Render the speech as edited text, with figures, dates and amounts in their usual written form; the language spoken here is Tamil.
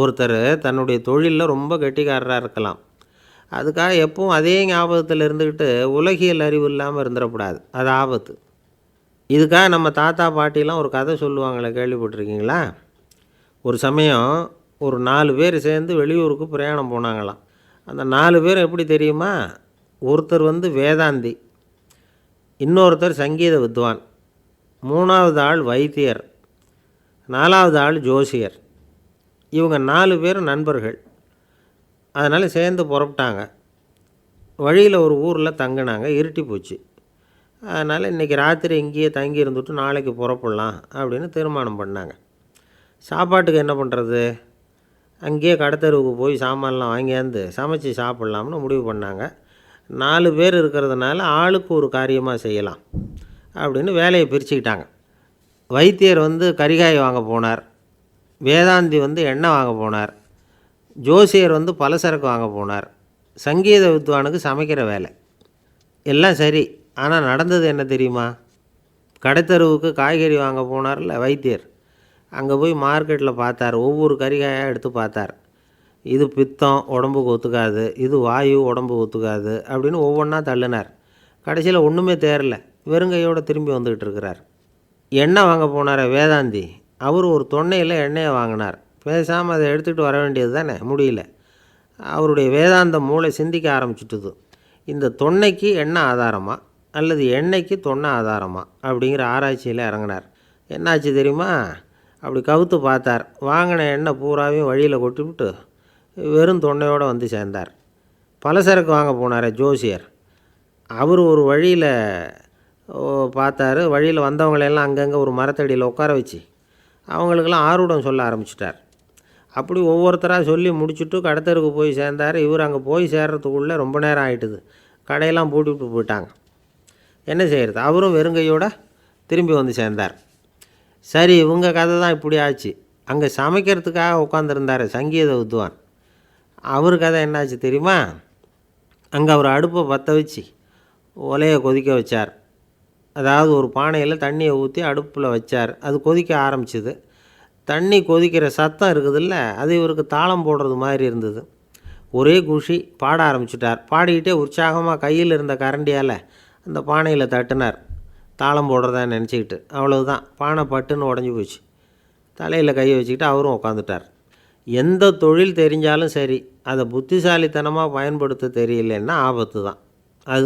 ஒருத்தர் தன்னுடைய தொழிலில் ரொம்ப கெட்டிக்காரராக இருக்கலாம். அதுக்காக எப்பவும் அதே ஞாபகத்தில் இருந்துக்கிட்டு உலகியல் அறிவு இல்லாமல் இருந்துடக்கூடாது. அது ஆபத்து. இதுக்காக நம்ம தாத்தா பாட்டிலாம் ஒரு கதை சொல்லுவாங்களே, கேள்விப்பட்டிருக்கீங்களா? ஒரு சமயம் ஒரு 4 பேர் சேர்ந்து வெளியூருக்கு பிரயாணம் போனாங்களாம். அந்த 4 பேர் எப்படி தெரியுமா? ஒருத்தர் வேதாந்தி, இன்னொருத்தர் சங்கீத வித்வான், 3வது ஆள் வைத்தியர், 4வது ஆள் ஜோசியர். இவங்க 4 பேரும் நண்பர்கள். அதனால் சேர்ந்து புறப்பட்டாங்க. வழியில் ஒரு ஊரில் தங்கினாங்க. இருட்டி போச்சு. அதனால் இன்றைக்கி ராத்திரி இங்கேயே தங்கி இருந்துட்டு நாளைக்கு புறப்படலாம் அப்படின்னு தீர்மானம் பண்ணாங்க. சாப்பாட்டுக்கு என்ன பண்ணுறது? அங்கேயே கடத்தெருவுக்கு போய் சாமான்லாம் வாங்கியாந்து சமைச்சி சாப்பிட்லாம்னு முடிவு பண்ணாங்க. 4 பேர் இருக்கிறதுனால ஆளுக்கு ஒரு காரியமாக செய்யலாம் அப்படின்னு வேலையை பிரிச்சுக்கிட்டாங்க. வைத்தியர் கரிகாய் வாங்க போனார். வேதாந்தி எண்ணெய் வாங்க போனார். ஜோசியர் பலசரக்கு வாங்க போனார். சங்கீத வித்வானுக்கு சமைக்கிற வேலை. எல்லாம் சரி. ஆனால் நடந்தது என்ன தெரியுமா? கடைத்தெருவுக்கு காய்கறி வாங்க போனார்ல வைத்தியர், அங்கே போய் மார்க்கெட்டில் பார்த்தார். ஒவ்வொரு கறிகாயாக எடுத்து பார்த்தார். இது பித்தம், உடம்புக்கு ஒத்துக்காது. இது வாயு, உடம்பு ஒத்துக்காது அப்படின்னு ஒவ்வொன்றா தள்ளினார். கடைசியில் ஒன்றுமே தேரல. வெறுங்கையோடு திரும்பி வந்துக்கிட்டு இருக்கிறார். எண்ணெய் வாங்க போனார் வேதாந்தி. அவர் ஒரு தொன்னையில் எண்ணெயை வாங்கினார். பேசாமல் அதை எடுத்துகிட்டு வர வேண்டியது தானே, முடியல. அவருடைய வேதாந்த மூளை சிந்திக்க ஆரம்பிச்சுட்டுது. இந்த தொன்னைக்கு எண்ணெய் ஆதாரமா அல்லது எண்ணெய்க்கு தொன்னை ஆதாரமா அப்படிங்கிற ஆராய்ச்சியில் இறங்கினார். என்னாச்சு தெரியுமா? அப்படி கவுத்து பார்த்தார். வாங்கின எண்ணெய் பூராவையும் வழியில் கொட்டிவிட்டு வெறும் தொன்னையோடு சேர்ந்தார். பலசரக்கு வாங்க போனார் ஜோசியர். அவர் ஒரு வழியில் பார்த்தாரு. வழியில் வந்தவங்களெல்லாம் அங்கங்கே ஒரு மரத்தடியில் உட்கார வச்சு அவங்களுக்கெல்லாம் ஆர்வம் சொல்ல ஆரம்பிச்சிட்டார். அப்படி ஒவ்வொருத்தராக சொல்லி முடிச்சுட்டு கடத்தருக்கு போய் சேர்ந்தார். இவர் அங்கே போய் சேர்றதுக்குள்ளே ரொம்ப நேரம் ஆகிட்டுது. கடையெல்லாம் பூட்டிவிட்டு போயிட்டாங்க. என்ன செய்கிறது? அவரும் வெறுங்கையோடு திரும்பி சேர்ந்தார். சரி, இவங்க கதை தான் இப்படி ஆச்சு. அங்கே சமைக்கிறதுக்காக உட்காந்துருந்தார் சங்கீத வித்வான். அவர் கதை என்னாச்சு தெரியுமா? அங்கே அவர் அடுப்பை பற்ற வச்சு ஒலையை கொதிக்க வச்சார். அதாவது ஒரு பானையில் தண்ணியை ஊற்றி அடுப்பில் வச்சார். அது கொதிக்க ஆரம்பிச்சிது. தண்ணி கொதிக்கிற சத்தம் இருக்குதுல்ல, அது இவருக்கு தாளம் போடுறது மாதிரி இருந்தது. ஒரே குஷி, பாட ஆரம்பிச்சிட்டார். பாடிக்கிட்டே உற்சாகமாக கையில் இருந்த கரண்டியால் அந்த பானையில் தட்டினார், தாளம் போடுறதா நினச்சிக்கிட்டு. அவ்வளவுதான், பானை பட்டுன்னு உடஞ்சி போச்சு. தலையில் கையை வச்சுக்கிட்டு அவரும் உட்காந்துட்டார். எந்த தொழில் தெரிஞ்சாலும் சரி, அதை புத்திசாலித்தனமாக பயன்படுத்த தெரியலன்னா ஆபத்து தான்.